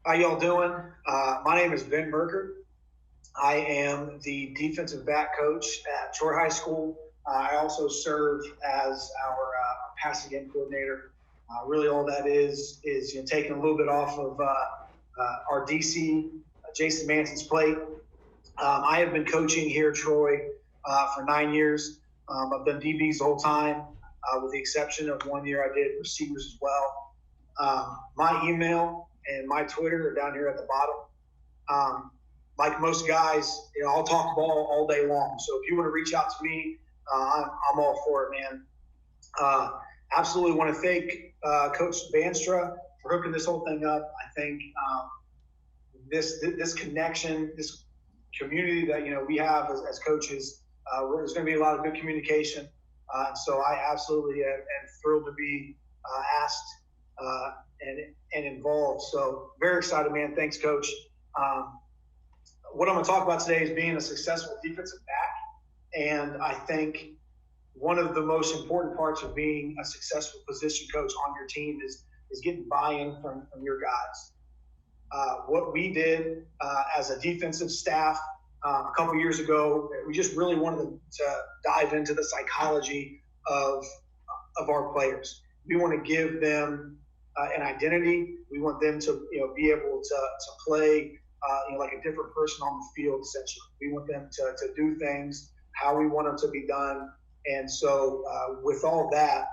How y'all doing? My name is Ben Merkert. I am the defensive back coach at Troy High School. I also serve as our passing game coordinator. Really, all that is taking a little bit off of our DC, Jason Manson's plate. I have been coaching here at Troy for 9 years. I've done DBs the whole time, with the exception of 1 year I did receivers as well. My email and my Twitter are down here at the bottom. Like most guys, I'll talk ball all day long. So if you want to reach out to me, I'm all for it, man. Absolutely want to thank Coach Bandstra for hooking this whole thing up. I think this connection, this community that we have as coaches, there's going to be a lot of good communication. So I absolutely am thrilled to be asked and involved. So very excited, man. Thanks, Coach. What I'm going to talk about today is being a successful defensive back. And I think one of the most important parts of being a successful position coach on your team is getting buy-in from your guys. What we did as a defensive staff a couple years ago, we just really wanted to dive into the psychology of our players. We want to give them an identity. We want them to be able to play like a different person on the field, essentially. We want them to do things how we want them to be done. And so with all that,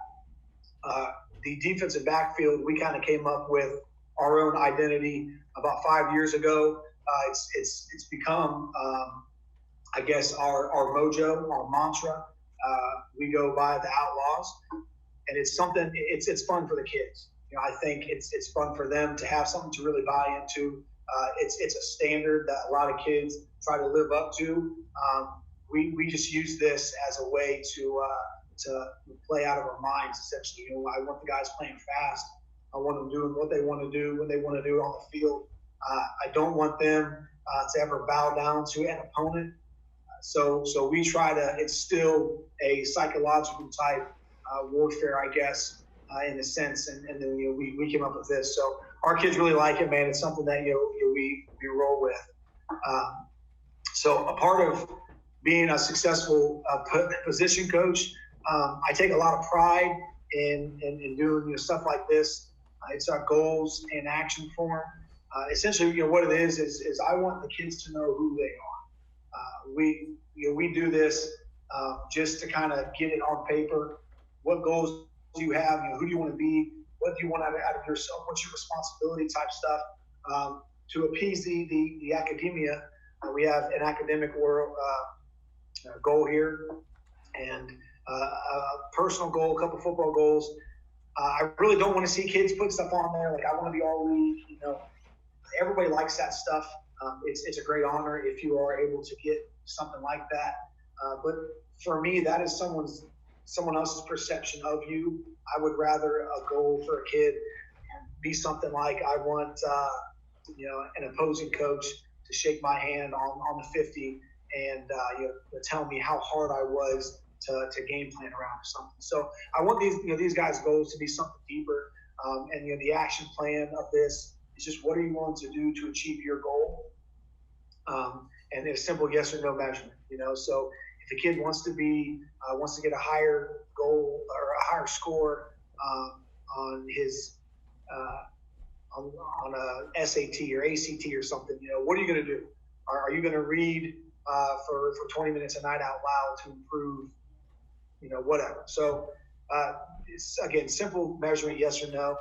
the defensive backfield, we kind of came up with our own identity about 5 years ago. It's become, I guess, our mojo, our mantra. We go by the Outlaws, and it's something. It's fun for the kids. I think it's fun for them to have something to really buy into. It's a standard that a lot of kids try to live up to. We just use this as a way to play out of our minds, essentially. I want the guys playing fast. I want them doing what they want to do when they want to do it on the field. I don't want them to ever bow down to an opponent. So we try to instill a psychological type warfare, I guess, in a sense, and then we came up with this. So our kids really like it, man. It's something that we roll with. So a part of being a successful position coach, I take a lot of pride in doing stuff like this. It's our goals in action form. Essentially, what it is I want the kids to know who they are. We do this just to kind of get it on paper. What goals do you have? Who do you want to be? What do you want out of yourself? What's your responsibility type stuff? To appease the academia, we have an academic world goal here, and a personal goal, a couple football goals. I really don't want to see kids put stuff on there like I want to be all league. Everybody likes that stuff. It's a great honor if you are able to get something like that. But for me, that is someone else's perception of you. I would rather a goal for a kid be something like I want an opposing coach to shake my hand on the 50 and tell me how hard I was to game plan around or something. So I want these guys' goals to be something deeper. And the action plan of this is just what are you willing to do to achieve your goal? And it's a simple yes or no measurement. So if a kid wants to get a higher goal or a higher score on his on a SAT or ACT or something, what are you going to do? Are you going to read for 20 minutes a night out loud to improve, whatever? So it's, again, simple measurement, yes or no.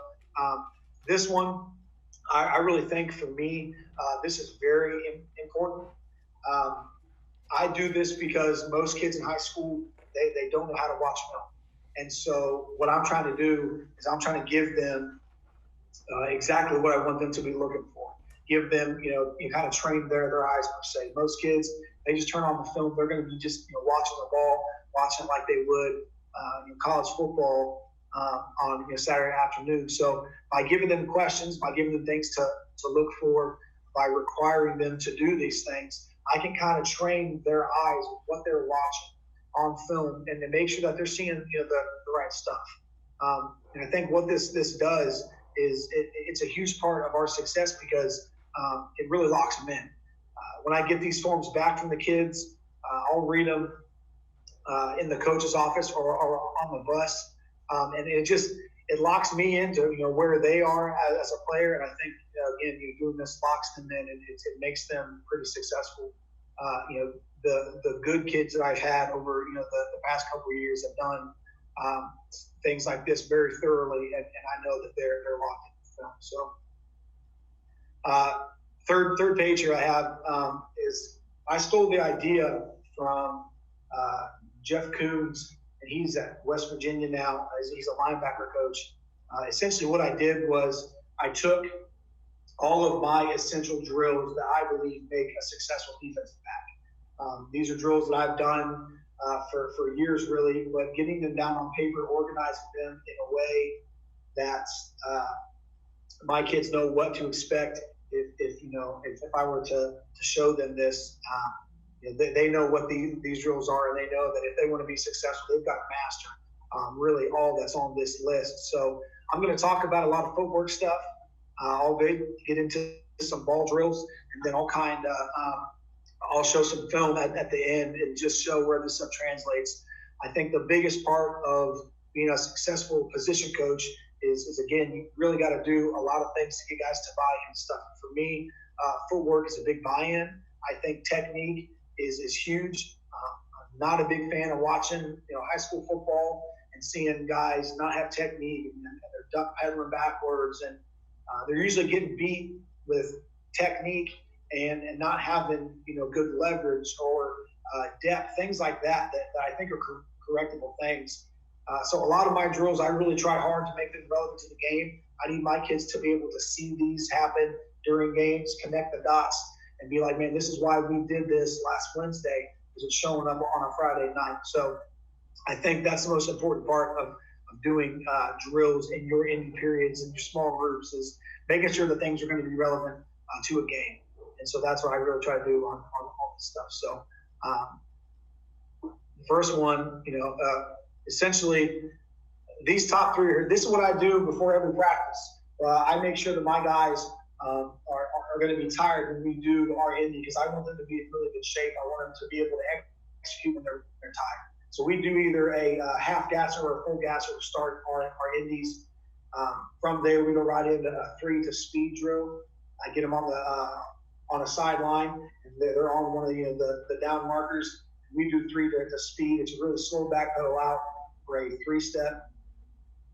This one, I really think for me, this is very important. I do this because most kids in high school, they don't know how to watch film. And so what I'm trying to do is I'm trying to give them exactly what I want them to be looking for. Give them, you kind of train their eyes, per se. Most kids, they just turn on the film. They're going to be just, watching the ball, watching like they would college football on Saturday afternoon. So by giving them questions, by giving them things to look for, by requiring them to do these things, I can kind of train their eyes with what they're watching on film and to make sure that they're seeing the right stuff. And I think what this does it's a huge part of our success because it really locks them in. When I get these forms back from the kids, I'll read them in the coach's office or on the bus, and it locks me into where they are as a player. And I think again, doing this locks them in, and it makes them pretty successful. The good kids that I've had over the past couple of years have done things like this very thoroughly, and I know that they're locked in the film. So third page here I have is I stole the idea from Jeff Coons, and he's at West Virginia now. He's a linebacker coach. Essentially what I did was I took all of my essential drills that I believe make a successful defensive back. These are drills that I've done for years, really, but getting them down on paper, organizing them in a way that my kids know what to expect. If I were to show them this, they know what these drills are, and they know that if they want to be successful, they've got to master really all that's on this list. So I'm going to talk about a lot of footwork stuff. I'll get into some ball drills, and then I'll show some film at the end and just show where this stuff translates. I think the biggest part of being a successful position coach is again, you really got to do a lot of things to get guys to buy in stuff. For me, footwork is a big buy-in. I think technique is huge. I'm not a big fan of watching high school football and seeing guys not have technique and they're duck pedaling backwards, and they're usually getting beat with technique and not having good leverage or depth, things like that I think are correctable things. So a lot of my drills, I really try hard to make them relevant to the game. I need my kids to be able to see these happen during games, connect the dots, and be like, man, this is why we did this last Wednesday, because it's showing up on a Friday night. So I think that's the most important part of doing drills in your ending periods and your small groups, is making sure that things are going to be relevant to a game. And so that's what I really try to do on all this stuff. So the first one, essentially these top three are, this is what I do before every practice. I make sure that my guys are going to be tired when we do our ending, because I want them to be in really good shape. I want them to be able to execute when they're tired. So we do either a half gasser or a full gasser to start our indies. From there, we go right into a 3 to speed drill. I get them on a sideline, and they're on one of the down markers. We do 3 to speed. It's a really slow backpedal out for a 3-step,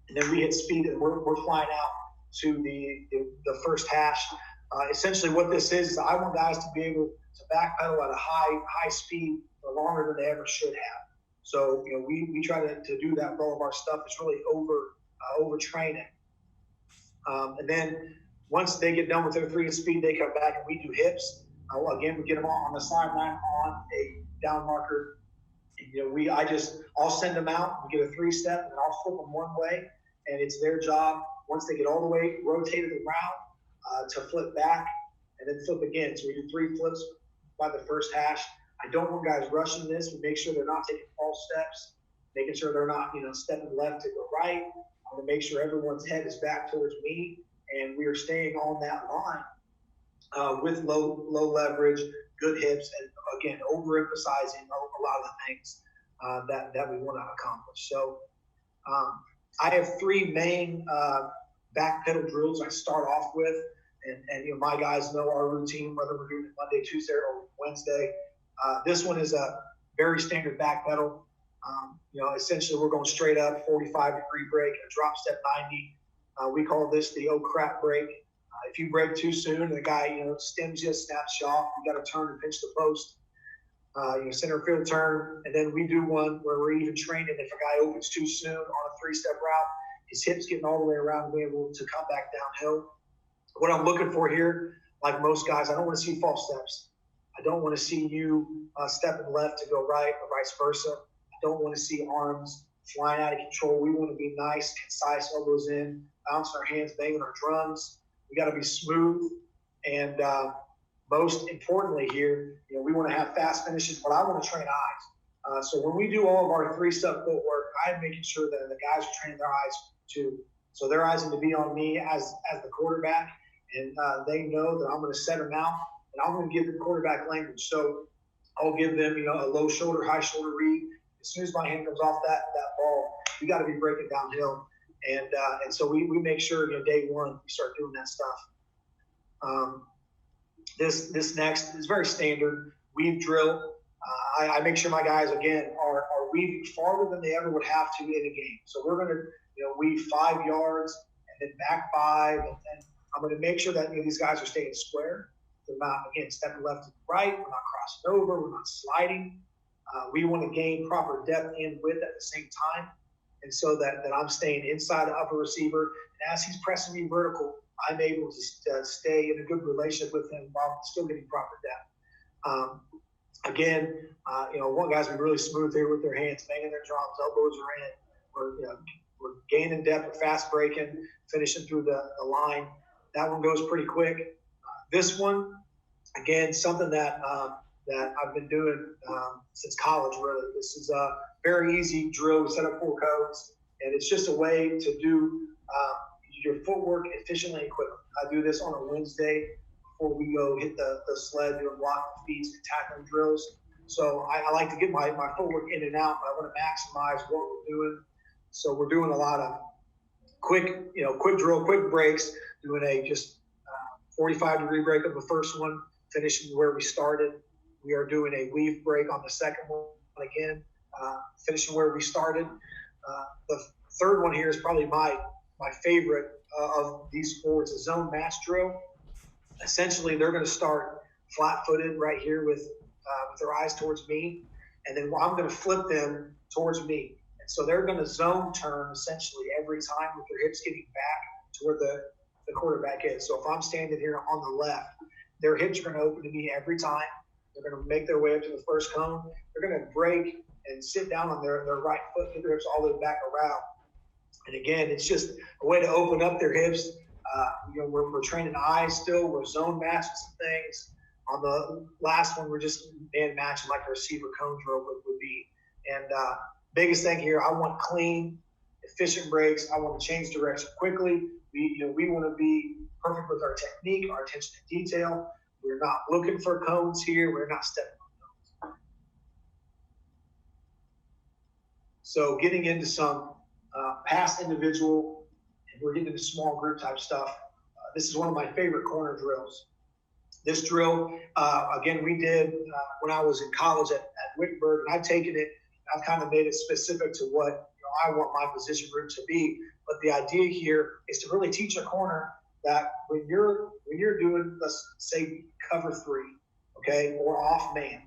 and then we hit speed, and we're flying out to the first hash. Essentially, what this is I want guys to be able to backpedal at a high speed for longer than they ever should have. So we try to do that with all of our stuff. It's really over training. And then once they get done with their 3 to speed, they come back and we do hips. Again, we get them all on the sideline on a down marker. And, I'll send them out. We get a 3-step, and I'll flip them one way, and it's their job once they get all the way rotated around to flip back and then flip again. So we do 3 flips by the first hash. I don't want guys rushing this. We make sure they're not taking false steps, making sure they're not stepping left to go right. I want to make sure everyone's head is back towards me, and we are staying on that line with low leverage, good hips, and again, overemphasizing a lot of the things that we want to accomplish. So I have 3 main backpedal drills I start off with, and my guys know our routine, whether we're doing it Monday, Tuesday, or Wednesday. This one is a very standard backpedal. Essentially we're going straight up, 45-degree break, a drop step 90. We call this the oh crap break. If you break too soon and the guy, stems you, snaps you off, you got to turn and pinch the post. Center field turn, and then we do one where we're even training if a guy opens too soon on a 3-step route, his hips getting all the way around and being able to come back downhill. What I'm looking for here, like most guys, I don't want to see false steps. I don't want to see you stepping left to go right or vice versa. I don't want to see arms flying out of control. We want to be nice, concise, elbows in, bouncing our hands, banging our drums. We got to be smooth, and most importantly here, we want to have fast finishes, but I want to train eyes. So when we do all of our 3-step footwork, I'm making sure that the guys are training their eyes to So their eyes need to be on me as the quarterback, and they know that I'm going to set them out, and I'm going to give the quarterback language. So I'll give them, a low shoulder, high shoulder read. As soon as my hand comes off that ball, we got to be breaking downhill, and so we make sure day one we start doing that stuff. This next is very standard weave drill. I make sure my guys again are weaving farther than they ever would have to in a game. So we're going to weave 5 yards and then back 5, and then I'm going to make sure that these guys are staying square. They're not stepping left and right. We're not crossing over. We're not sliding. We want to gain proper depth and width at the same time, and so that I'm staying inside the upper receiver. And as he's pressing me vertical, I'm able to stay in a good relationship with him while still getting proper depth. One guy's been really smooth here with their hands, banging their drums, elbows are in. We're gaining depth, we're fast breaking, finishing through the line. That one goes pretty quick. This one, again, something that I've been doing since college, really. This is a very easy drill. We set up 4 codes, and it's just a way to do your footwork efficiently and quickly. I do this on a Wednesday before we go hit the sled, doing block feeds and tackling drills. So I like to get my footwork in and out, but I want to maximize what we're doing. So we're doing a lot of quick drill, quick breaks, doing a just 45-degree break of the first one, finishing where we started. We are doing a weave break on the second one again, finishing where we started. The third one here is probably my favorite of these 4. It's a zone match drill. Essentially, they're going to start flat-footed right here with their eyes towards me, and then I'm going to flip them towards me. And so they're going to zone turn essentially every time with their hips getting back to where the quarterback is. So if I'm standing here on the left, their hips are going to open to me every time. They're going to make their way up to the first cone. They're going to break and sit down on their right foot, get their hips all the way back around. And again, it's just a way to open up their hips. We're training eyes still. We're zone matching some things. On the last one, we're just man matching like a receiver cone drill would be. And biggest thing here, I want clean, efficient breaks. I want to change direction quickly. We want to be perfect with our technique, our attention to detail. We're not looking for cones here. We're not stepping on cones. So getting into some past individual, and we're getting into small group type stuff. This is one of my favorite corner drills. This drill, again, we did when I was in college at Wittenberg, and I've taken it, I've kind of made it specific to what I want my position group to be. But the idea here is to really teach a corner that when you're doing, let's say, cover 3, okay, or off man,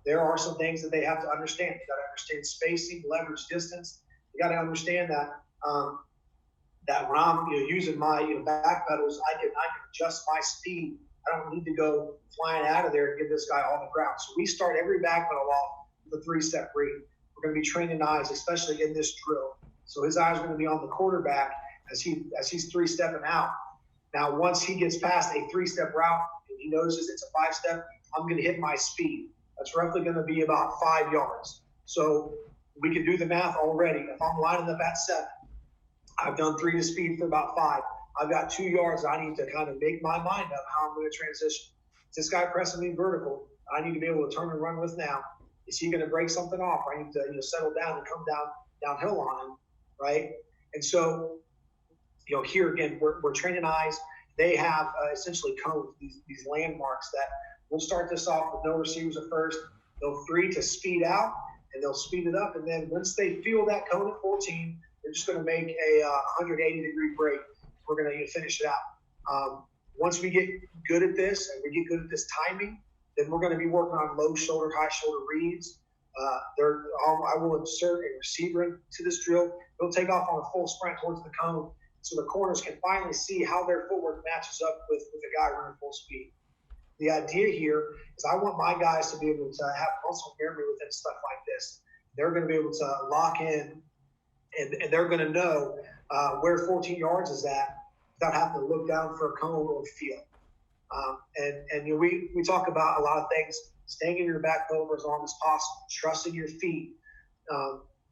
there are some things that they have to understand. You got to understand spacing, leverage, distance. You got to understand that that when I'm using my backpedals, I can adjust my speed. I don't need to go flying out of there and give this guy all the ground. So we start every backpedal off with a 3-step read. We're going to be training eyes, especially in this drill. So his eyes are going to be on the quarterback as he's 3-stepping out. Now, once he gets past a 3-step route and he notices it's a 5-step, I'm going to hit my speed. That's roughly going to be about 5 yards. So we can do the math already. If I'm lining up at 7, I've done 3 to speed for about 5. I've got 2 yards. I need to kind of make my mind up how I'm going to transition. This guy pressing me vertical, I need to be able to turn and run with now. Is he going to break something off? I need to settle down and come downhill on him, right? And so, here again, we're training eyes. They have essentially cones, these landmarks that we'll start this off with no receivers at first. They'll 3 to speed out, and they'll speed it up. And then once they feel that cone at 14, they're just going to make a 180-degree break. We're going to to finish it out. Once we get good at this and we get good at this timing, then we're going to be working on low shoulder, high shoulder reads. I will insert a receiver into this drill. They'll take off on a full sprint towards the cone so the corners can finally see how their footwork matches up with the guy running full speed. The idea here is I want my guys to be able to have muscle memory within stuff like this. They're going to be able to lock in, and they're going to know where 14 yards is at without having to look down for a cone or feel. We talk about a lot of things, staying in your back pedal for as long as possible, trusting your feet.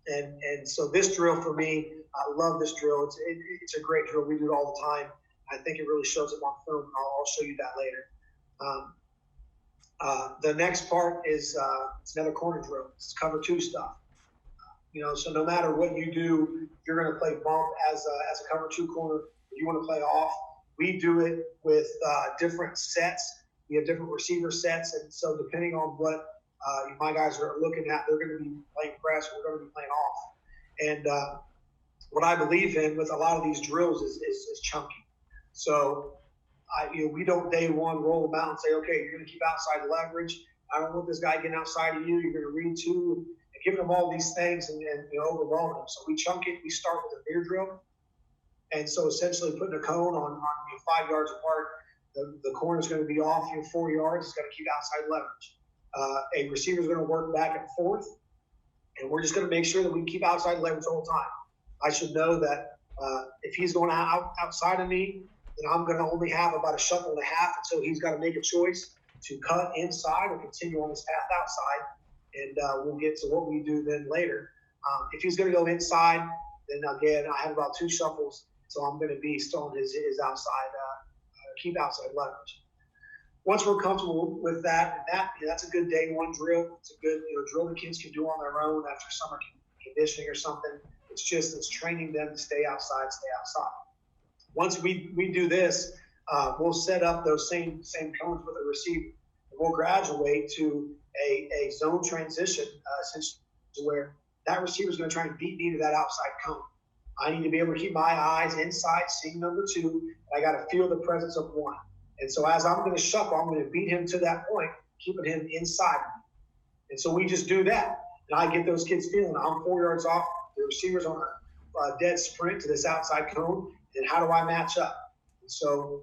And so this drill for me, I love this drill. It's a great drill. We do it all the time. I think it really shows up on film. I'll show you that later. The next part is it's another corner drill. It's cover two stuff. So no matter what you do, you're going to play bump as a cover two corner. If you want to play off, we do it with different sets. We have different receiver sets, and so depending on what my guys are looking at, they're going to be playing press, we're going to be playing off. And what I believe in with a lot of these drills is chunking. So we don't day one roll them out and say, okay, you're going to keep outside leverage. I don't want this guy getting outside of you. You're going to read two, and giving them all these things and overwhelm them. So we chunk it. We start with a veer drill. And so essentially putting a cone on 5 yards apart, the corner is going to be off 4 yards. It's going to keep outside leverage. A receiver is going to work back and forth, and we're just going to make sure that we keep outside leverage the whole time. I should know that if he's going outside of me, then I'm going to only have about a shuffle and a half until he's got to make a choice to cut inside or continue on his path outside. And we'll get to what we do then later. If he's going to go inside, then again, I have about 2 shuffles, so I'm going to be still on his outside, keep outside leverage. Once we're comfortable with that's a good day one drill. It's a good drill the kids can do on their own after summer conditioning or something. It's training them to stay outside. Once we do this, we'll set up those same cones with a receiver. We'll graduate to a zone transition, essentially, where that receiver is going to try and beat me to that outside cone. I need to be able to keep my eyes inside, seeing number 2. I got to feel the presence of 1. And so as I'm going to shuffle, I'm going to beat him to that point, keeping him inside. And so we just do that. And I get those kids feeling I'm 4 yards off. The receiver's on a dead sprint to this outside cone. And how do I match up? And so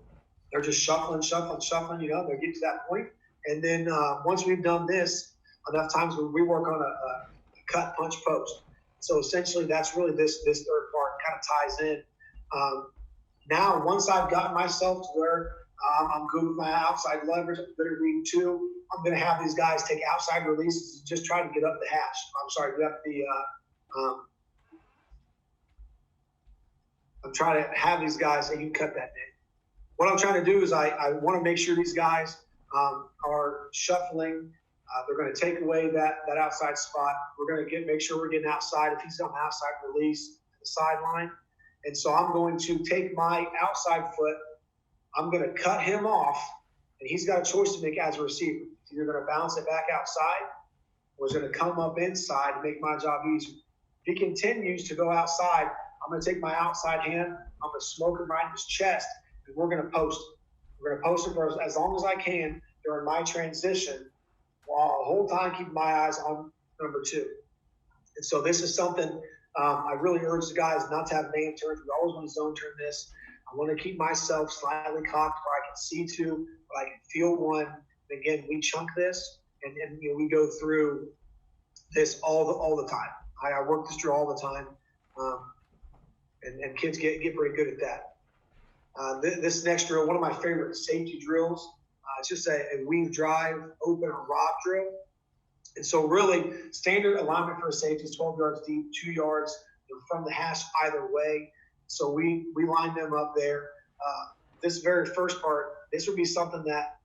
they're just shuffling. They're getting to that point. And then once we've done this, enough times we work on a cut, punch, post. So essentially that's really this third part kind of ties in. Now, once I've gotten myself to where I'm good with my outside leverage, I'm good at reading 2, I'm going to have these guys take outside releases and just try to get up the hash. Get up the I'm trying to have these guys, and you can cut that, Nick. What I'm trying to do is I want to make sure these guys are shuffling. They're going to take away that outside spot. We're going to make sure we're getting outside. If he's on the outside release, the sideline. And so I'm going to take my outside foot. I'm going to cut him off, and he's got a choice to make as a receiver. He's either going to bounce it back outside or he's going to come up inside and make my job easier. If he continues to go outside, I'm going to take my outside hand, I'm going to smoke him right in his chest, and we're going to post him. We're going to post him for as long as I can during my transition, while the whole time keeping my eyes on number 2. And so this is something I really urge the guys not to have man turns. We always want to zone turn this. I want to keep myself slightly cocked where I can see 2, where I can feel 1. And again, we chunk this, and we go through this all the time. I work this drill all the time. And kids get pretty good at that. This next drill, one of my favorite safety drills, it's just a weave drive, open, or rock drill. And so really, standard alignment for a safety is 12 yards deep, 2 yards from the hash either way. So we line them up there. This very first part, this would be something that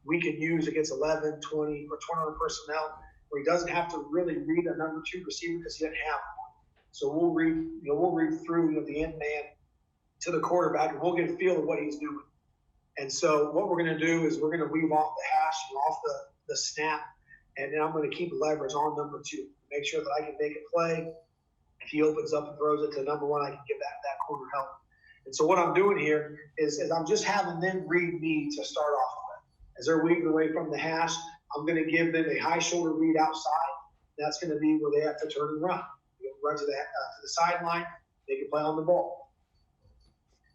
we could use against 11, 20, or 21 personnel, where he doesn't have to really read a number 2 receiver because he doesn't have one. So we'll read through the end man to the quarterback, and we'll get a feel of what he's doing. And so what we're going to do is we're going to weave off the hash and off the snap, and then I'm going to keep leverage on number 2, make sure that I can make a play. If he opens up and throws it to number 1, I can give that corner help. And so what I'm doing here is I'm just having them read me to start off with. As they're weaving away from the hash, I'm going to give them a high shoulder read outside. That's going to be where they have to turn and run. Run to the sideline, they can play on the ball.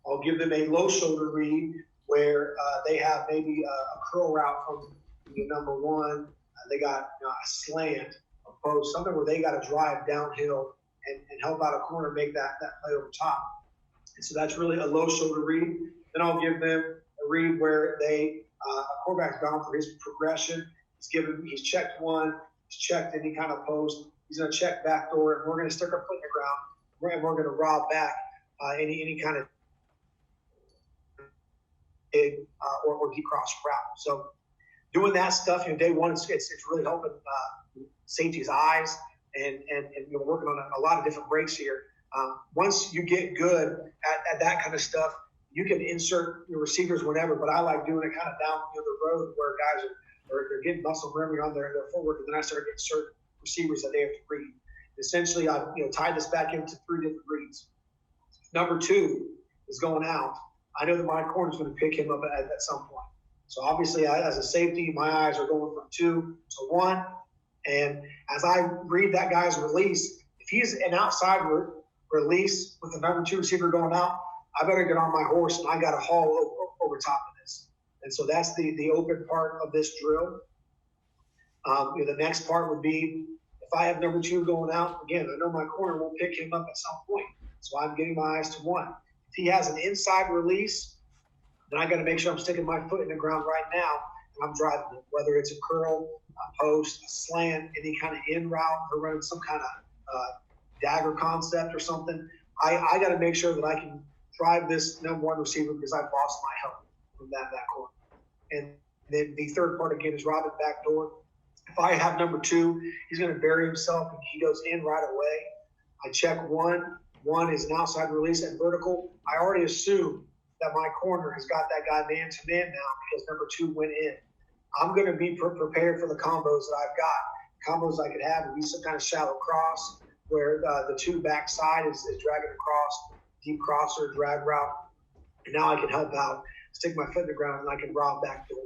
I'll give them a low shoulder read where they have maybe a curl route from number 1. They got a slant, a post, something where they got to drive downhill and help out a corner, make that play over top. And so that's really a low shoulder read. Then I'll give them a read where a quarterback's bound for his progression. He's checked 1, he's checked any kind of post. He's going to check backdoor, and we're going to stick our foot in the ground, we're going to rob back any kind of big or deep cross route. So doing that stuff, day one, it's really helping safety's eyes and working on a lot of different breaks here. Once you get good at that kind of stuff, you can insert your receivers whenever, but I like doing it kind of down the road where guys they're getting muscle memory on their footwork, and then I start getting certain receivers that they have to read. Essentially, I tied this back into 3 different reads. Number 2 is going out. I know that my corner's going to pick him up at some point. So obviously, as a safety, my eyes are going from 2 to 1. And as I read that guy's release, if he's an outside release with the number 2 receiver going out, I better get on my horse and I got to haul over top of this. And so that's the open part of this drill. The next part would be if I have number 2 going out, again, I know my corner will pick him up at some point. So I'm getting my eyes to 1. If he has an inside release, then I got to make sure I'm sticking my foot in the ground right now and I'm driving it, whether it's a curl, a post, a slant, any kind of in route, or running some kind of dagger concept or something. I got to make sure that I can drive this number 1 receiver because I've lost my help from that corner. And then the third part, again, is robbing backdoor. If I have number 2, he's going to bury himself and he goes in right away. I check 1. 1 is an outside release and vertical. I already assume that my corner has got that guy man-to-man now because number 2 went in. I'm going to be prepared for the combos that I've got. Combos I could have would be some kind of shallow cross where the 2 backside is dragging across, deep crosser, drag route. And now I can help out, stick my foot in the ground, and I can rob backdoor.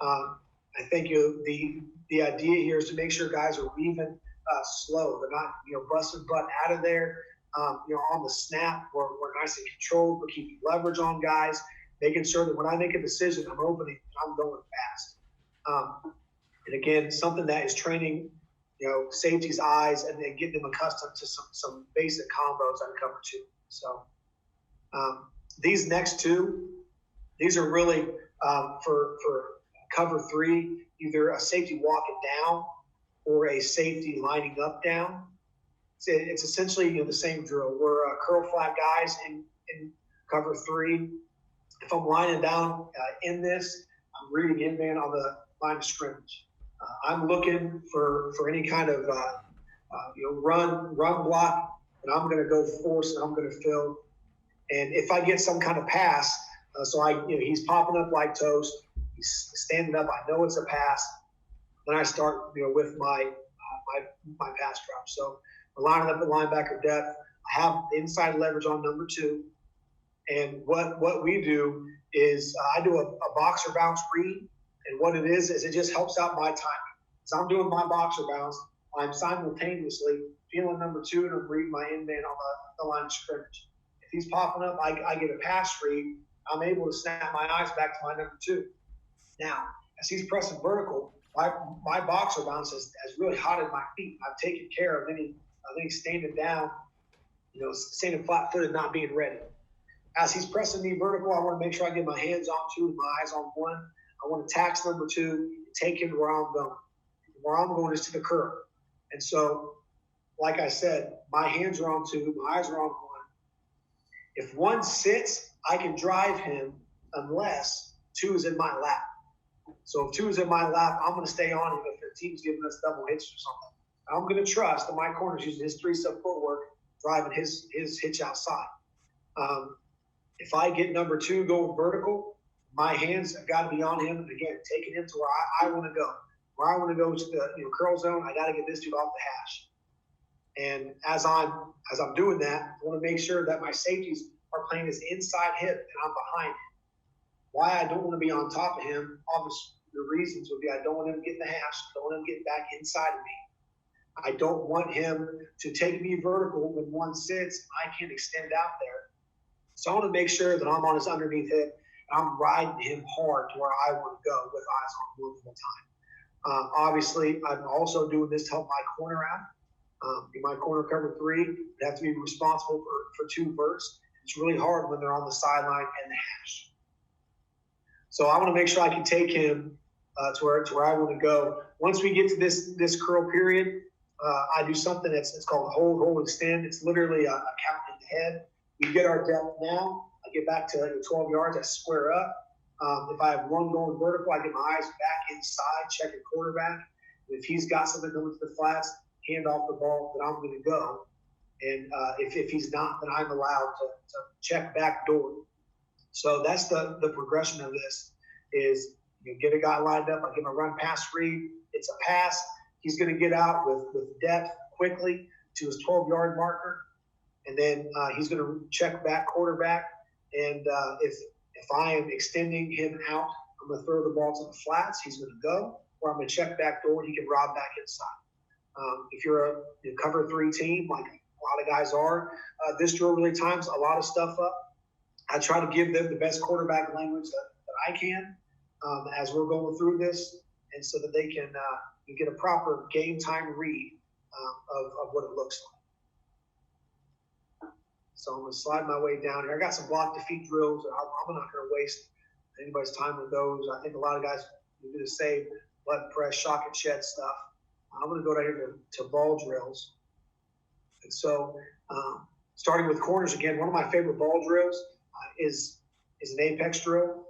I think the idea here is to make sure guys are weaving slow. They're not busting butt out of there. On the snap, we're nice and controlled. We're keeping leverage on guys, making sure that when I make a decision, I'm opening, I'm going fast. And again, something that is training, safety's eyes and then getting them accustomed to some basic combos on cover 2. So these next 2, these are really for cover 3, either a safety walking down or a safety lining up down. It's essentially the same drill. We're curl flat guys in cover 3. If I'm lining down in this, I'm reading in man on the line of scrimmage. I'm looking for any kind of run block, and I'm going to go force and I'm going to fill. And if I get some kind of pass, he's popping up like toast, he's standing up, I know it's a pass. Then I start with my pass drop. So we're lining up at linebacker depth. I have inside leverage on number 2. And what we do is I do a boxer bounce read. And what it is it just helps out my timing. As I'm doing my boxer bounce, I'm simultaneously feeling number 2 and I'm reading my in man on the line of scrimmage. If he's popping up, I get a pass read. I'm able to snap my eyes back to my number 2. Now, as he's pressing vertical, my boxer bounce has really hotted my feet. I've taken care of any standing down, standing flat-footed, not being ready. As he's pressing me vertical, I want to make sure I get my hands on 2, my eyes on 1. I want to tax number 2 and take him where I'm going. Where I'm going is to the curb. And so, like I said, my hands are on 2, my eyes are on 1. If 1 sits, I can drive him unless 2 is in my lap. So if 2 is in my lap, I'm going to stay on him if the team's giving us double hits or something. I'm going to trust that my corner's using his 3-step footwork, driving his hitch outside. If I get number 2 going vertical, my hands have got to be on him, and again, taking him to where I want to go. Where I want to go to the curl zone, I got to get this dude off the hash. And as I'm doing that, I want to make sure that my safeties are playing his inside hip and I'm behind him. Why I don't want to be on top of him, obviously the reasons would be I don't want him getting the hash, I don't want him getting back inside of me. I don't want him to take me vertical when 1 sits, I can't extend out there. So I want to make sure that I'm on his underneath hip and I'm riding him hard to where I want to go with eyes on multiple time. Obviously, I'm also doing this to help my corner out. In my corner cover 3, they have to be responsible for 2 verts. It's really hard when they're on the sideline and the hash. So I want to make sure I can take him to where I want to go. Once we get to this curl period, I do something it's called hold, extend. It's literally a count in the head. We get our depth now. I get back to 12 yards. I square up. If I have one going vertical, I get my eyes back inside, check a quarterback. If he's got something coming to the flats, hand off the ball, then I'm going to go. And if he's not, then I'm allowed to check back door. So that's the progression of this is you get a guy lined up. I give him a run pass read. It's a pass. He's going to get out with depth quickly to his 12-yard marker. And then he's going to check back quarterback. And if I am extending him out, I'm going to throw the ball to the flats. He's going to go. Or I'm going to check back door. He can rob back inside. If you're a cover 3 team, like a lot of guys are, this drill really times a lot of stuff up. I try to give them the best quarterback language that I can as we're going through this, and so that they can get a proper game time read of what it looks like. So I'm going to slide my way down here. I got some block defeat drills. I'm not going to waste anybody's time with those. I think a lot of guys do the same butt press, shock and shed stuff. I'm going to go down here to ball drills. And so starting with corners again, one of my favorite ball drills is an apex drill.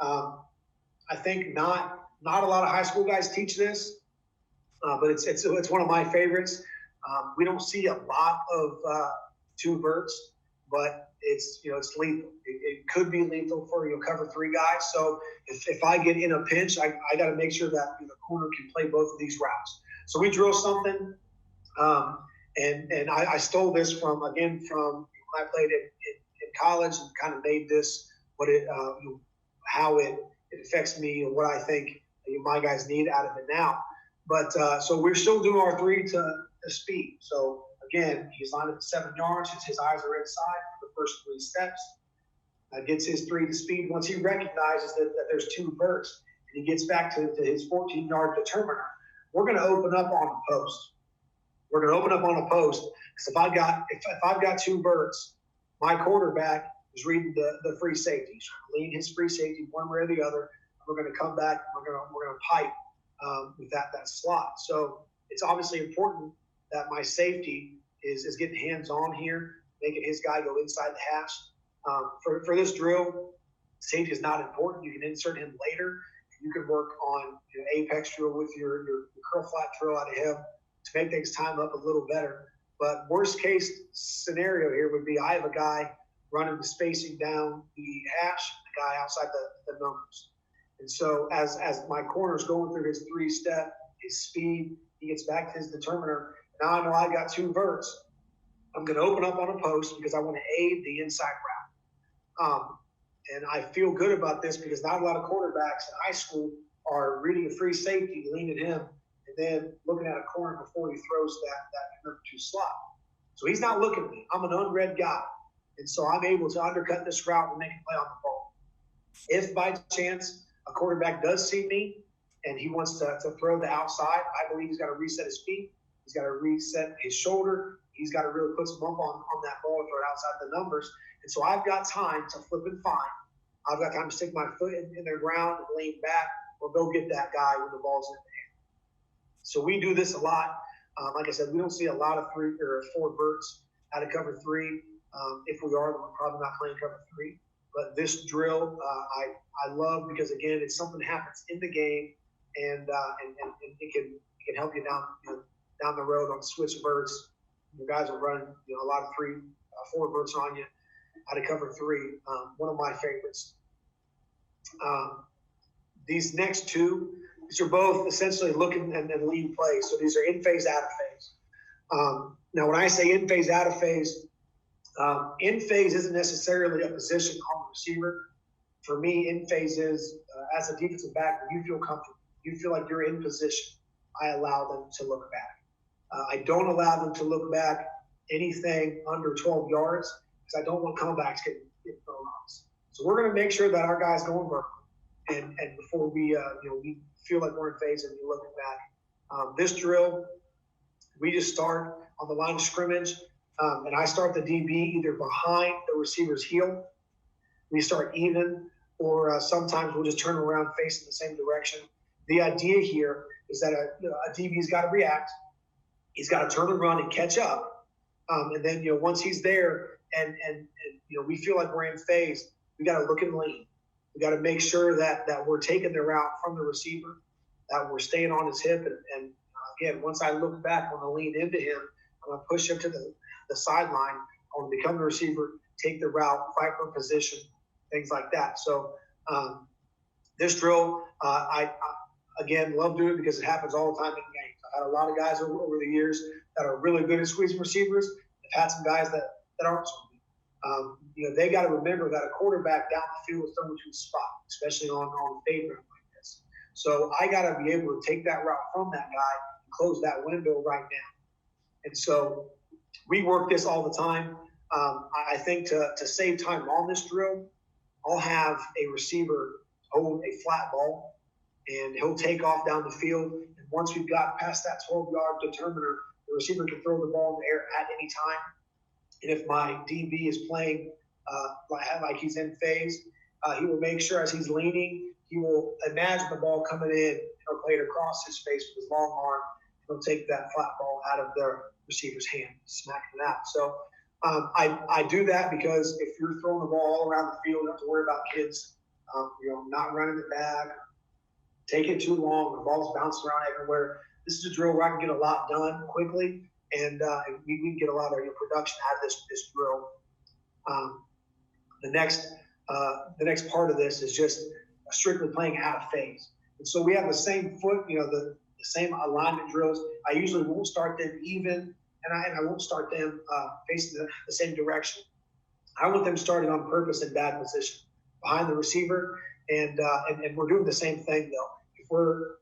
I think not a lot of high school guys teach this, but it's one of my favorites. We don't see a lot of two verts, but it's lethal. It could be lethal for cover 3 guys. So if I get in a pinch, I got to make sure that the corner can play both of these routes. So we drill something, and I stole this from when I played in college and kind of made this how it affects me and what I think my guys need out of it now. But so we're still doing our 3 to speed. So again, he's lined up at 7 yards. His eyes are inside for the first 3 steps. Gets his 3 to speed. Once he recognizes that there's 2 verts and he gets back to his 14-yard determiner, we're going to open up on a post. We're going to open up on a post because if I've got 2 verts, my quarterback is reading the free safety. He's trying to lean his free safety one way or the other. We're going to come back. We're going to pipe with that slot. So it's obviously important that my safety is getting hands on here, making his guy go inside the hash. For this drill, safety is not important. You can insert him later. You can work on apex drill with your curl flat drill out of him to make things time up a little better. But worst case scenario here would be I have a guy running the spacing down the hash, a guy outside the numbers. And so as my corner's going through his 3-step, his speed, he gets back to his determiner. Now I know I got 2 verts. I'm going to open up on a post because I want to aid the inside route. And I feel good about this because not a lot of quarterbacks in high school are reading a free safety, leaning him, and then looking at a corner before he throws that number 2 slot. So he's not looking at me. I'm an unread guy. And so I'm able to undercut this route and make a play on the ball. If by chance a quarterback does see me and he wants to throw the outside, I believe he's got to reset his feet. He's got to reset his shoulder. He's got to really put some bump on that ball and throw it outside the numbers. And so I've got time to flip and find. I've got time to stick my foot in the ground and lean back or go get that guy when the ball's in the air. So we do this a lot. Like I said, we don't see a lot of 3 or 4 verts out of cover 3. If we are, then we're probably not playing cover 3. But this drill, I love because again, it's something that happens in the game, and it can help you down the road on switch verts. Your guys will run a lot of 3, 4 verts on you out of cover 3. One of my favorites. These next 2, these are both essentially looking and lead plays. So these are in phase, out of phase. Now, when I say in phase, out of phase, in phase isn't necessarily a position on the receiver. For me, in phase is as a defensive back, when you feel comfortable, you feel like you're in position, I allow them to look back. I don't allow them to look back anything under 12 yards because I don't want comebacks getting thrown on us. So we're going to make sure that our guys going vertical, and before we feel like we're in phase and we're looking back. This drill, we just start on the line of scrimmage, and I start the DB either behind the receiver's heel. We start even, or sometimes we'll just turn around facing the same direction. The idea here is that a DB's got to react. He's got to turn and run and catch up. And then, once he's there and we feel like we're in phase, we got to look and lean. We got to make sure that we're taking the route from the receiver, that we're staying on his hip. And again, once I look back, I want to lean into him. I'm going to push him to the sideline. I want to become the receiver, take the route, fight for position, things like that. So this drill, I again, love doing it because it happens all the time in games. I've had a lot of guys over the years that are really good at squeezing receivers. I've had some guys that aren't so good. They got to remember that a quarterback down the field is throwing to a spot, especially on fade route like this. So I got to be able to take that route from that guy and close that window right now. And so we work this all the time. I think to save time on this drill, I'll have a receiver hold a flat ball, and he'll take off down the field. And once we've got past that 12-yard determiner, the receiver can throw the ball in the air at any time. And if my DB is playing like he's in phase, he will make sure as he's leaning, he will imagine the ball coming in. He'll play it across his face with his long arm. He'll take that flat ball out of the receiver's hand, smacking it out. So I do that because if you're throwing the ball all around the field, you don't have to worry about kids, not running it back, taking too long, the ball's bouncing around everywhere. This is a drill where I can get a lot done quickly, and we can get a lot of production out of this drill. The next part of this is just strictly playing out of phase. And so we have the same foot, the same alignment drills. I usually won't start them even, and I won't start them facing the same direction. I want them starting on purpose in bad position behind the receiver, and we're doing the same thing though. If we're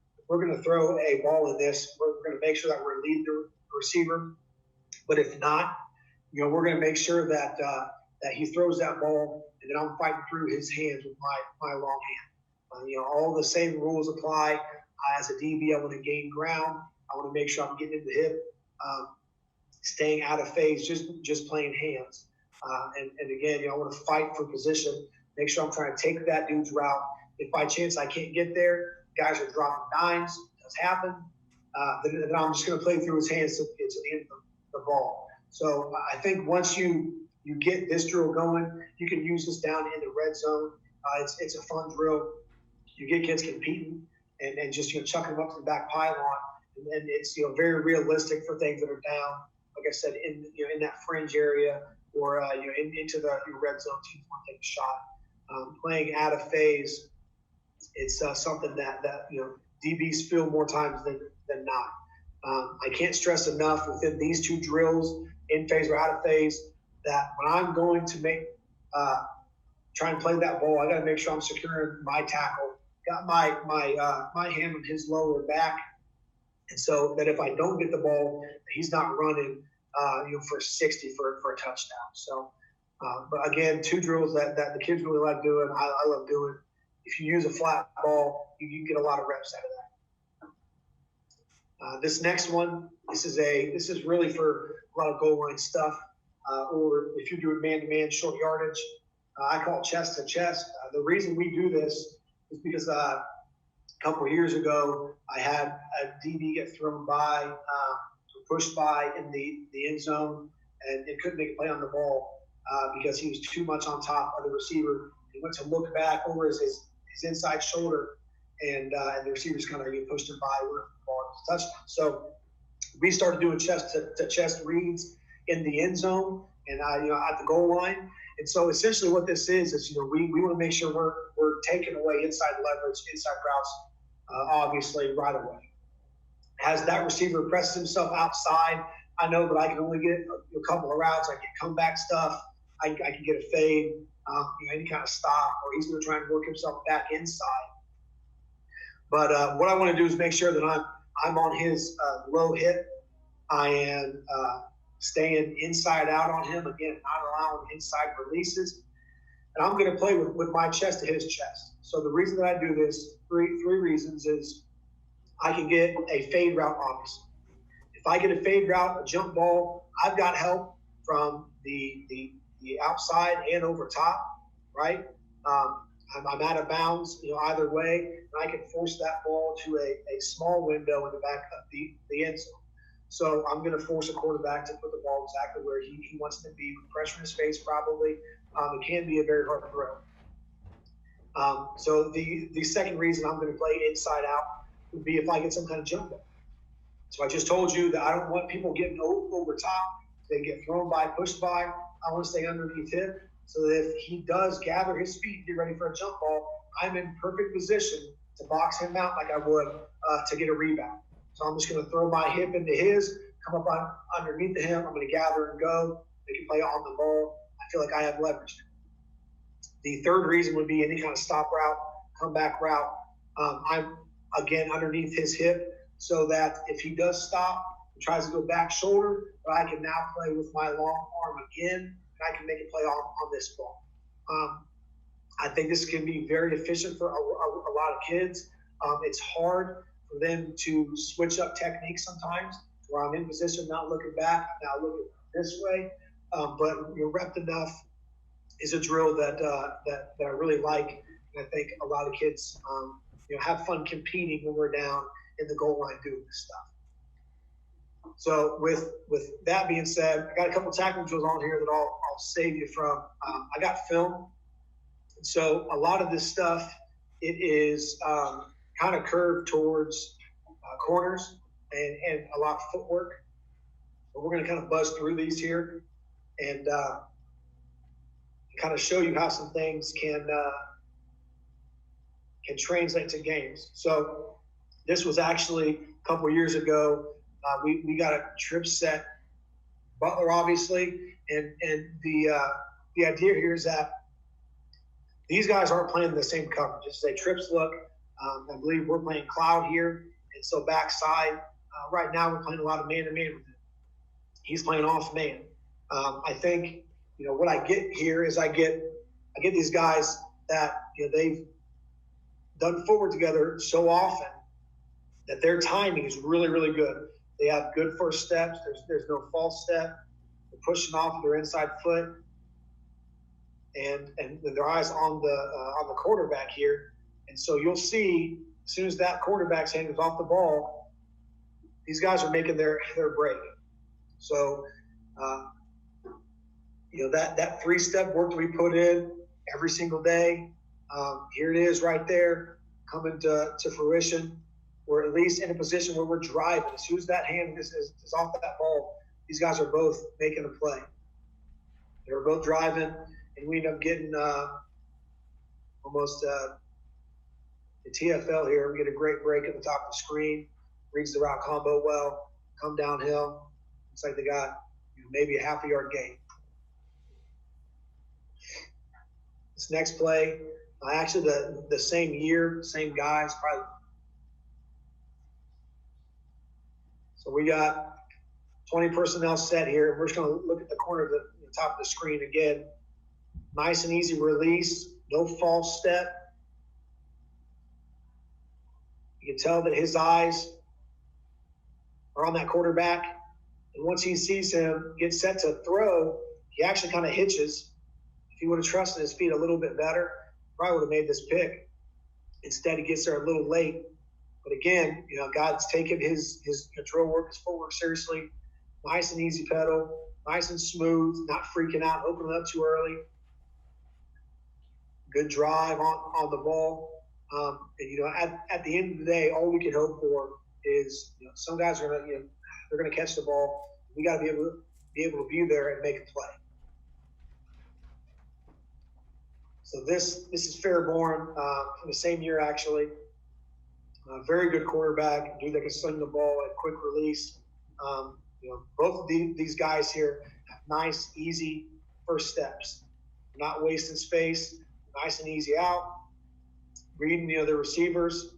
going to throw a ball in this, we're going to make sure that we're leading the receiver. But if not, we're going to make sure that he throws that ball, and then I'm fighting through his hands with my long hand. All the same rules apply. As a DB, I want to gain ground. I want to make sure I'm getting in the hip, staying out of phase, just playing hands. And again, I want to fight for position, make sure I'm trying to take that dude's route. If by chance I can't get there, guys are dropping dimes, it does happen, then I'm just going to play through his hands to get to the end of the ball. So I think once you get this drill going, you can use this down in the red zone. It's a fun drill. You get kids competing and just chucking them up to the back pylon, and it's very realistic for things that are down, like I said, in that fringe area or into the red zone. Teams want to take a shot. Playing out of phase, it's something that DBs feel more times than not. I can't stress enough within these two drills, in phase or out of phase, that when I'm going to try and play that ball, I got to make sure I'm securing my tackle, got my hand on his lower back, and so that if I don't get the ball, he's not running for 60 for a touchdown. So, but again, two drills that the kids really like doing. I love doing. If you use a flat ball, you get a lot of reps out of that. This next one, this is really for a lot of goal line stuff, or if you're doing man-to-man short yardage, I call it chest to chest. The reason we do this is because a couple of years ago, I had a DB get thrown by, pushed by in the end zone, and it couldn't make a play on the ball because he was too much on top of the receiver. He went to look back over his inside shoulder, and the receivers kind of pushed him by with the ball was a touchdown. So we started doing chest to chest reads in the end zone and at the goal line. And so essentially what this is we want to make sure we're taking away inside leverage, inside routes, obviously right away. As that receiver presses himself outside, I know that I can only get a couple of routes. I get comeback stuff. I can get a fade, any kind of stop, or he's going to try and work himself back inside. But what I want to do is make sure that I'm on his low hip. I am staying inside out on him, again, not allowing inside releases. And I'm going to play with my chest to his chest. So the reason that I do this, three reasons, is I can get a fade route, obviously. If I get a fade route, a jump ball, I've got help from the outside and over top, right? I'm out of bounds, either way, and I can force that ball to a small window in the back of the end zone. So I'm going to force a quarterback to put the ball exactly where he wants to be, with pressure in his face probably. It can be a very hard throw. So the second reason I'm going to play inside out would be if I get some kind of jump ball. So I just told you that I don't want people getting over top. They get thrown by, pushed by. I want to stay underneath him so that if he does gather his feet and get ready for a jump ball, I'm in perfect position to box him out like I would to get a rebound. So I'm just going to throw my hip into his, come up underneath him. I'm going to gather and go. They can play on the ball. I feel like I have leverage. The third reason would be any kind of stop route, comeback route. I'm, again, underneath his hip so that if he does stop, he tries to go back shoulder, but I can now play with my long arm again, and I can make a play on this ball. I think this can be very efficient for a lot of kids. It's hard for them to switch up techniques sometimes, where I'm in position, not looking back, now looking this way. But you're repped enough is a drill that I really like, and I think a lot of kids have fun competing when we're down in the goal line doing this stuff. So with that being said, I got a couple tackling drills on here that I'll save you from. I got film, and so a lot of this stuff it is kind of curved towards corners and a lot of footwork. But we're going to kind of buzz through these here and kind of show you how some things can translate to games. So this was actually a couple of years ago. We got a trip set, Butler obviously, and the idea here is that these guys aren't playing the same coverage. This is a trips look. I believe we're playing cloud here, and so backside. Right now we're playing a lot of man-to-man with him. He's playing off man. I think what I get here is I get these guys that they've done footwork together so often that their timing is really, really good. They have good first steps. There's no false step. They're pushing off their inside foot, and their eyes on the quarterback here. And so you'll see as soon as that quarterback's hand is off the ball, these guys are making their break. So that 3-step work that we put in every single day, here it is right there coming to fruition. We're at least in a position where we're driving. As soon as that hand is off that ball, these guys are both making a play. They were both driving, and we end up getting almost the TFL here. We get a great break at the top of the screen, reads the route combo well, come downhill. Looks like they got maybe a half a yard gain. This next play, actually the same year, same guys, probably. So we got 20 personnel set here. We're just going to look at the corner of the top of the screen again. Nice and easy release, no false step. You can tell that his eyes are on that quarterback. And once he sees him get set to throw, he actually kind of hitches. If he would have trusted his feet a little bit better, probably would have made this pick. Instead, he gets there a little late. But again, God's taken his drill work, his footwork seriously. Nice and easy pedal, nice and smooth, not freaking out, opening up too early. Good drive on the ball. And at the end of the day, all we can hope for is some guys are they're gonna catch the ball. We got to be able to be there and make a play. So this is Fairborn from the same year actually. Very good quarterback, dude that can sling the ball at quick release. Both of these guys here have nice, easy first steps. Not wasting space, nice and easy out. Reading the receivers.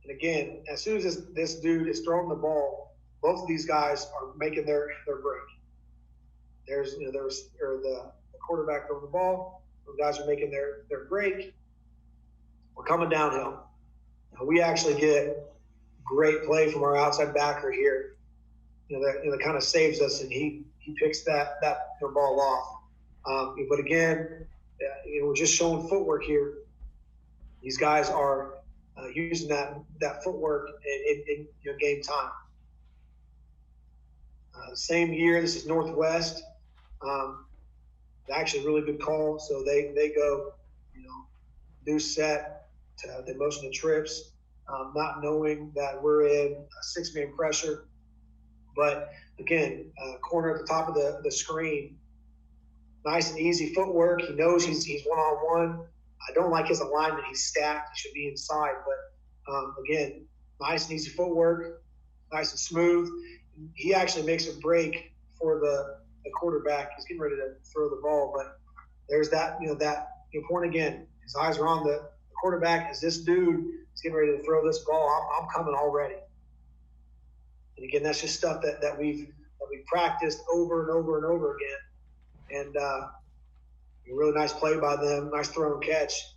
And again, as soon as this dude is throwing the ball, both of these guys are making their break. There's the quarterback throwing the ball. Those guys are making their break. We're coming downhill. We actually get great play from our outside backer here. That kind of saves us, and he picks that ball off. But again, we're just showing footwork here. These guys are using that footwork in game time. Same year, this is Northwest. Actually, a really good call. So they go, do set to the motion of trips, not knowing that we're in a 6-man pressure. But again, corner at the top of the screen, nice and easy footwork. He knows he's one-on-one. I don't like his alignment. He's stacked. He should be inside. But again, nice and easy footwork, nice and smooth. He actually makes a break for the quarterback. He's getting ready to throw the ball, but there's that point again. His eyes are on the quarterback. As this dude is getting ready to throw this ball, I'm coming already. And again, that's just stuff that we've practiced over and over and over again. And a really nice play by them, nice throw and catch.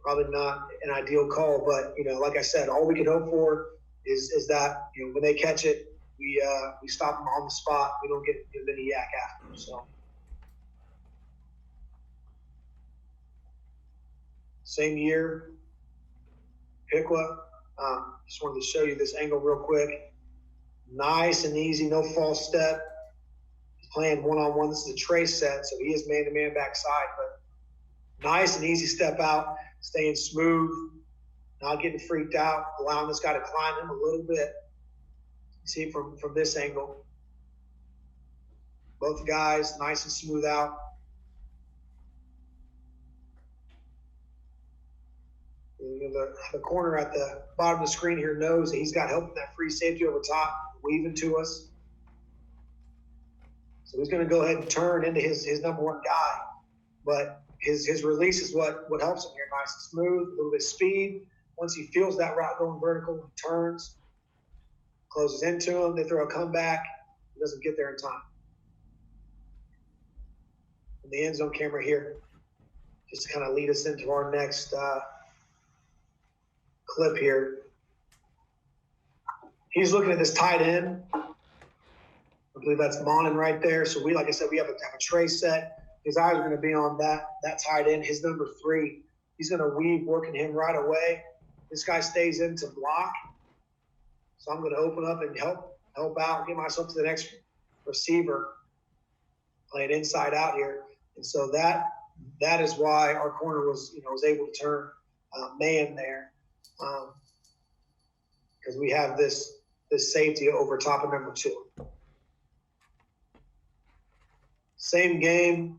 Probably not an ideal call, but like I said, all we can hope for is that when they catch it, we stop them on the spot. We don't get any yak after. So same year, Piqua. Just wanted to show you this angle real quick. Nice and easy, no false step. He's playing one-on-one. This is a trace set, so he is man-to-man backside, but nice and easy step out, staying smooth, not getting freaked out, allowing this guy to climb him a little bit. You see from this angle. Both guys nice and smooth out. The corner at the bottom of the screen here knows that he's got help in that free safety over top, weaving to us. So he's going to go ahead and turn into his number one guy. But his release is what helps him here. Nice and smooth, a little bit of speed. Once he feels that route going vertical, he turns, closes into him. They throw a comeback. He doesn't get there in time. And the end zone camera here, just to kind of lead us into our next clip here. He's looking at this tight end. I believe that's Monin right there. So like I said, we have a trace set. His eyes are going to be on that tight end, his number 3. He's going to weave, working him right away. This guy stays in to block. So I'm going to open up and help out, get myself to the next receiver, playing inside out here. And so that is why our corner was able to turn man there, because we have this safety over top of number 2. Same game.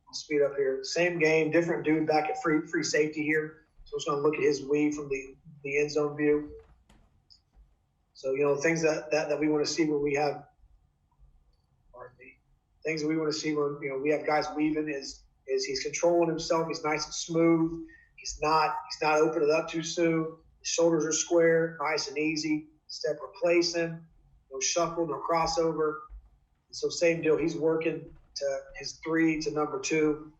I'll speed up here. Same game, different dude back at free safety here. So we're just going to look at his weave from the end zone view. So, things that we want to see when we have, things that we want to see when, we have guys weaving is he's controlling himself. He's nice and smooth. He's not opening it up too soon. His shoulders are square, nice and easy. Step replacing, no shuffle, no crossover. And so same deal. He's working to his 3 to number 2.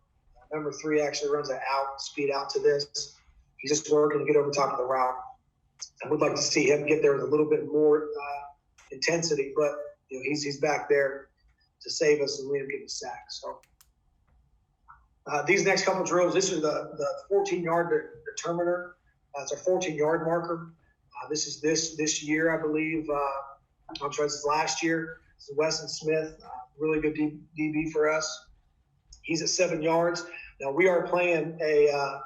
Number 3 actually runs an out, speed out to this. He's just working to get over top of the route. I would like to see him get there with a little bit more intensity, but he's back there to save us and we don't get a sack. So these next couple drills, this is the 14-yard determiner. It's a 14-yard marker. This is this year, I believe. I'm sorry, this is last year. This is Weston Smith, really good DB for us. He's at 7 yards. Now we are playing a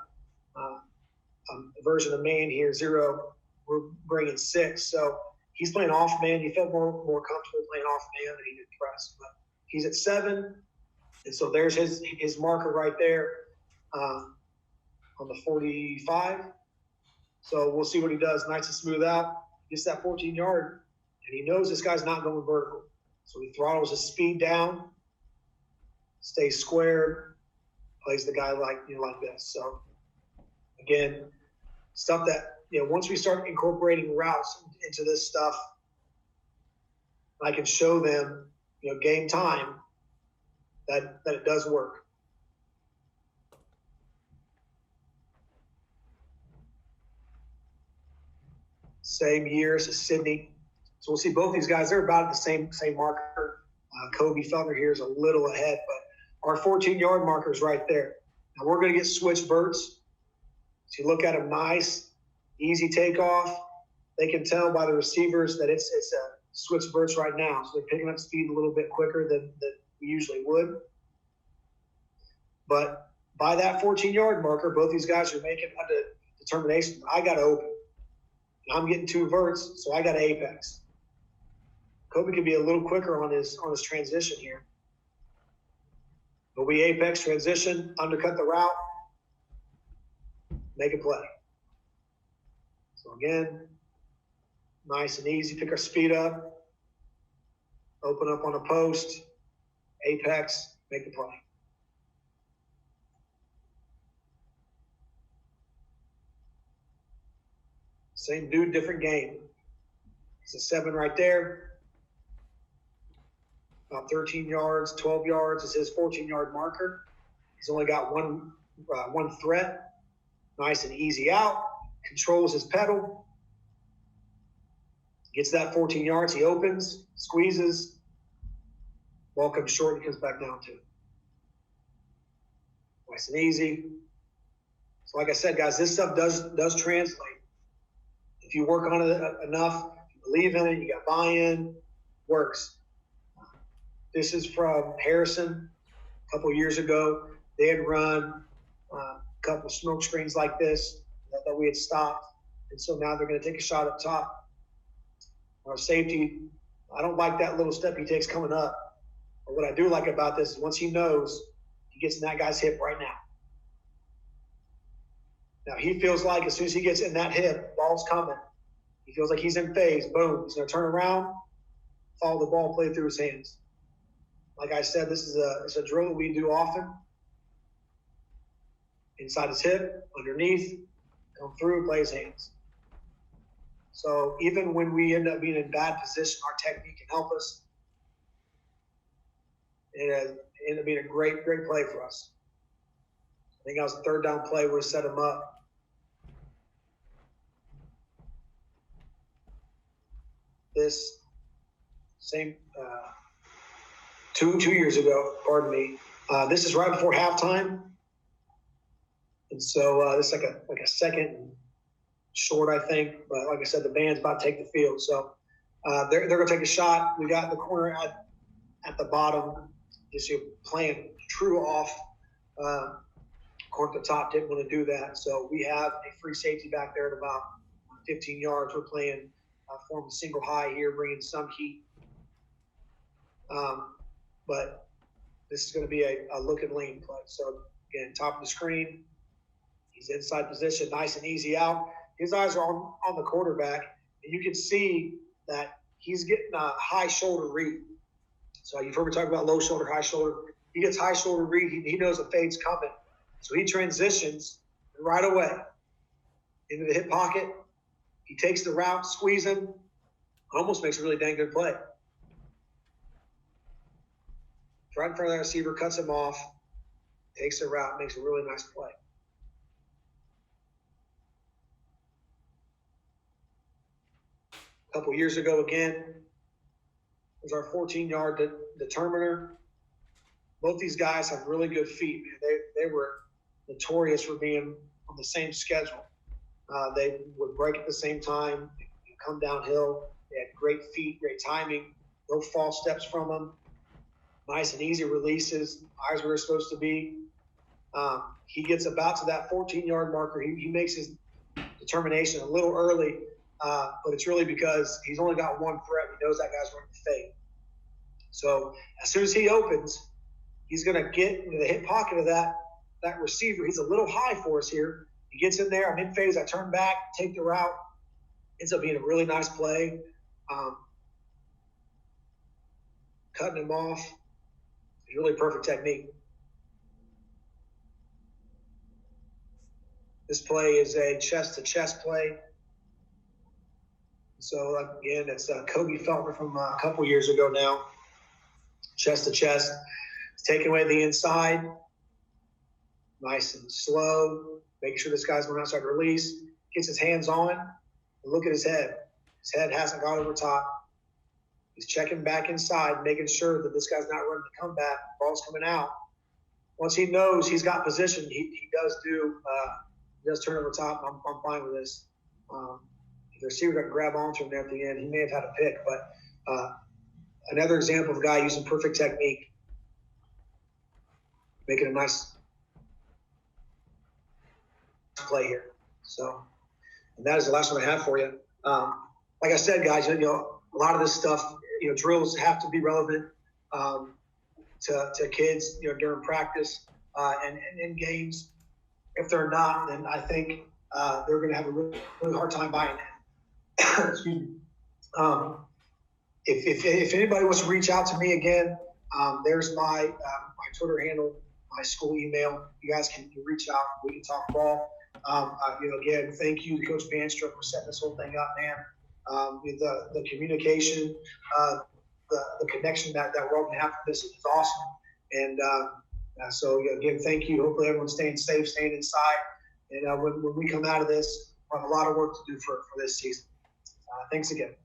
version of man here, 0. We're bringing 6. So he's playing off man. He felt more comfortable playing off man than he did press. But he's at 7. And so there's his marker right there on the 45. So we'll see what he does. Nice and smooth out. Gets that 14-yard, and he knows this guy's not going vertical. So he throttles his speed down, stays squared, plays the guy like this. So again, stuff that once we start incorporating routes into this stuff, I can show them game time that it does work. Same year as Sydney. So we'll see both these guys. They're about at the same marker. Kobe Feltner here is a little ahead, but our 14-yard marker is right there. Now we're going to get switch verts. So you look at him, nice, easy takeoff. They can tell by the receivers that it's a switch burst right now. So they're picking up speed a little bit quicker than we usually would. But by that 14-yard marker, both these guys are making a determination. I got to open. I'm getting 2 verts, so I got to apex. Kobe can be a little quicker on his transition here. But we apex, transition, undercut the route, make a play. So again, nice and easy. Pick our speed up, open up on a post, apex, make the play. Same dude, different game. It's a 7 right there. About 13 yards, 12 yards is his 14-yard marker. He's only got one threat. Nice and easy out. Controls his pedal. Gets that 14 yards. He opens, squeezes. Ball comes short and comes back down to. Nice and easy. So like I said, guys, this stuff does translate. If you work on it enough, you believe in it, you got buy-in, works. This is from Harrison a couple years ago. They had run a couple smoke screens like this that we had stopped. And so now they're going to take a shot up top. Our safety, I don't like that little step he takes coming up. But what I do like about this is once he knows, he gets in that guy's hip right now. Now he feels like as soon as he gets in that hip, ball's coming. He feels like he's in phase. Boom. He's going to turn around, follow the ball, play through his hands. Like I said, this is a drill that we do often. Inside his hip, underneath, come through, play his hands. So even when we end up being in bad position, our technique can help us. It ended up being a great play for us. I think that was a 3rd down play. Would have set him up. This same two years ago, pardon me. This is right before halftime. And so this is like a second short, I think. But like I said, the band's about to take the field. So they're going to take a shot. We got the corner at the bottom. Just playing true off. Corner at the top didn't want to do that. So we have a free safety back there at about 15 yards. We're playing form a single high here, bringing some heat. But this is going to be a look and lean play. So again, top of the screen. He's inside position, nice and easy out. His eyes are on the quarterback, and you can see that he's getting a high shoulder read. So you've heard me talk about low shoulder, high shoulder. He gets high shoulder read. He knows the fade's coming. So he transitions right away into the hip pocket. He takes the route, squeezing, almost makes a really dang good play. Right in front of that receiver, cuts him off, takes the route, makes a really nice play. A couple years ago again, was our 14-yard determiner. Both these guys have really good feet. They were notorious for being on the same schedule. They would break at the same time, come downhill. They had great feet, great timing, no false steps from them. Nice and easy releases, eyes where they're supposed to be. He gets about to that 14-yard marker. He makes his determination a little early, but it's really because he's only got one threat. He knows that guy's running the fade. So as soon as he opens, he's going to get into the hip pocket of that receiver. He's a little high for us here. He gets in there. I'm in phase. I turn back, take the route. Ends up being a really nice play. Cutting him off. It's really perfect technique. This play is a chest-to-chest play. So, again, it's Kobe Feltner from a couple years ago now. Chest-to-chest. He's taking away the inside. Nice and slow. Making sure this guy's going outside release. Gets his hands on. And look at his head. His head hasn't gone over top. He's checking back inside, making sure that this guy's not running the comeback. Ball's coming out. Once he knows he's got position, he does turn over top. I'm fine with this. the receiver got grab onto him there at the end. He may have had a pick, but another example of a guy using perfect technique, making a nice play here. So, and that is the last one I have for you. Like I said, guys, a lot of this stuff, drills have to be relevant to kids, during practice and in games. If they're not, then I think they're going to have a really, really hard time buying it. Excuse me. If anybody wants to reach out to me again, there's my Twitter handle, my school email. You guys can reach out. We can talk ball. Again, thank you to Coach Bandstra for setting this whole thing up, man. The communication, the connection that we're all going to have for this is awesome. And so again, thank you. Hopefully everyone's staying safe, staying inside. And when we come out of this, we'll have a lot of work to do for this season. Thanks again.